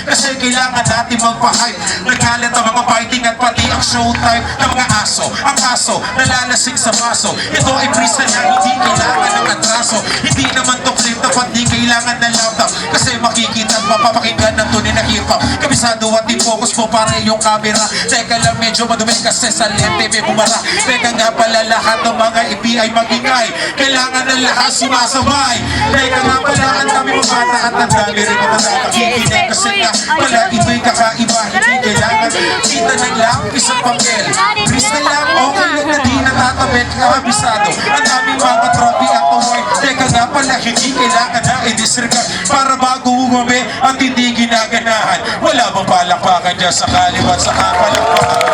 Kasi kailangan natin magpahype. Nagalit ang mga fighting at pati ang showtime ng mga aso. Ang aso, nalalasing sa baso. Ito ay prisa na hindi kailangan ng atraso. Hindi naman to clip dapat di kailangan ng laptop. Kasi makikita at mapapakinggan ng tunay na hip-hop. Kabisado at i-focus mo para yung camera. Teka lang medyo madumi kasi sa lente may bumara. Teka nga pala lahat ng mga ipi ay magingay. Kailangan ng lahat sumasabay. Teka nga pala ang dami mga bata at ang dami rin mga nakikinig. Kasi nga pala ito'y kakaiba. Hindi kailangan kita ng lapis at papel. Chris na lang okay lang na di natatabit. Kabisado ang daming mga trophy at award. Teka nga pala hindi kailangan na i-disregard. Para bago umabi at hindi ginaganahan. Wala bang palakpakan dyan sa kaliwat sa kapalakpakan?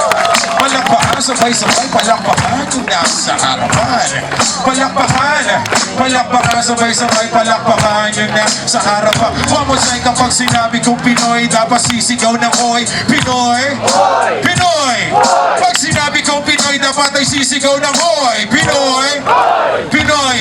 Palakpakan, sabay-sabay, palakpakan yung nasa harapan. Palakpakan, palakpakan, sabay-sabay, palakpakan yung nasa harapan. Mamusay kapag sinabi kong Pinoy, dapat sisigaw ng hoy. Pinoy, Pinoy. Pag sinabi kong Pinoy, dapat ay sisigaw ng hoy. Pinoy, Pinoy.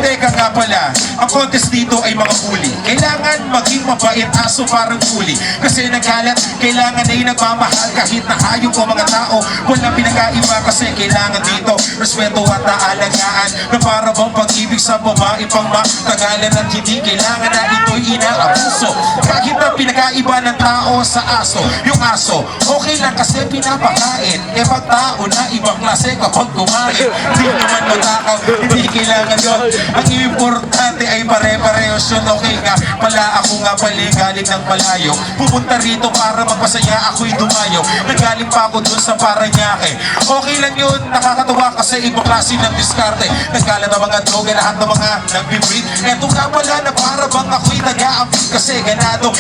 Teka nga pala, ang contest dito ay mga huli. Kailangan maging mabait aso parang huli. Kasi nagalat, kailangan ay nagmamahal kahit na hayop o mga tao. Walang pinagkaiba kasi kailangan dito respeto at naalagaan na para bang pag-ibig sa babae pang matagalan at hindi kailangan na ito'y inaabuso. Kahit na pinagkaiba ng tao sa aso. Yung aso, okay lang kasi pinapakain. E pag tao na ibang klase kapag kumain, hindi naman matakaw, hindi kailangan yun. Ang importante ay pare-parehos yun. Okay nga, pala ako nga pala galing ng malayo. Pupunta rito para magpasaya ako'y dumayo. Nagaling pa ako dun sa Paranaque. Okay lang yun, nakakatawa kasi ibang klase ng diskarte. Nagkalat ang mga droga, lahat ng mga nagbibreed. Eto nga pala na para bang ako'y nag-aambit. Kasi ganado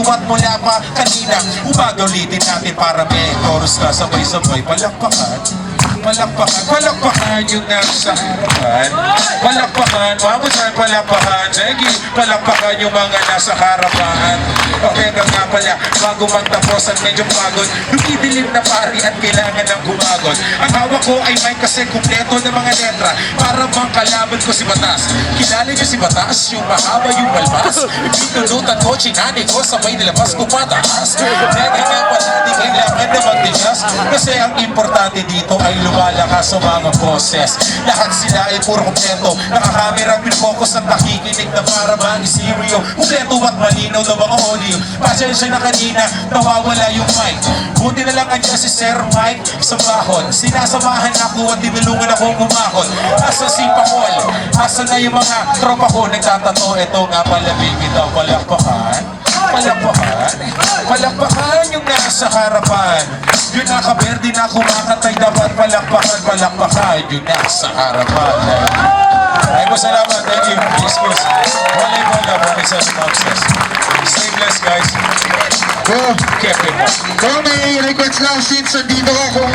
at mula pa kanina. Umagaw ulitin natin para may chorus na sabay-sabay. Palakpakan, palakpakan, palakpakan yung nasa harapan. Palakpakan, mamusan palakpakan. Sige, palakpakan yung mga nasa harapan. Okay nga pala, bago magtapos ang medyo pagod, lumidilim na pari at kailangan ng gumagon. Ang hawak ko ay mic kasi kumpleto ng mga letra. Para bang kalaban ko si Batas. Kilala niyo si Batas, yung mahaba yung balbas. Pinunutan ko, chinani ko, sabay nilabas ko pataas. Teka nga pala, di kailangan na magtigas. Kasi ang importante dito ay lumalakas sa mga boses. Lahat sila ay puro kumpleto. Nakakamera, pinfocus at nakikinig na para bang iseryo. Kumpleto at malinaw na mga audio. Pasensya na kanina, nawawala yung mic. Buti na lang andyan si Sir Mike sa bahon. Sinasamahan ako at tinulungan akong umahon. Asa si Pakol, asa na yung mga tropa ko nagtatato. Ito nga pala baby daw, palakpakan. Palakpakan, palakpakan yung nasa harapan. Yung nakaberde na kumakatay dapat palakpakan, palakpakan yung nasa harapan. Ay po salamat, thank you. Excuse. Walay mo na po sa success. Stay blessed guys. Go! Keep it up. Kung may request lang since nandito ka kung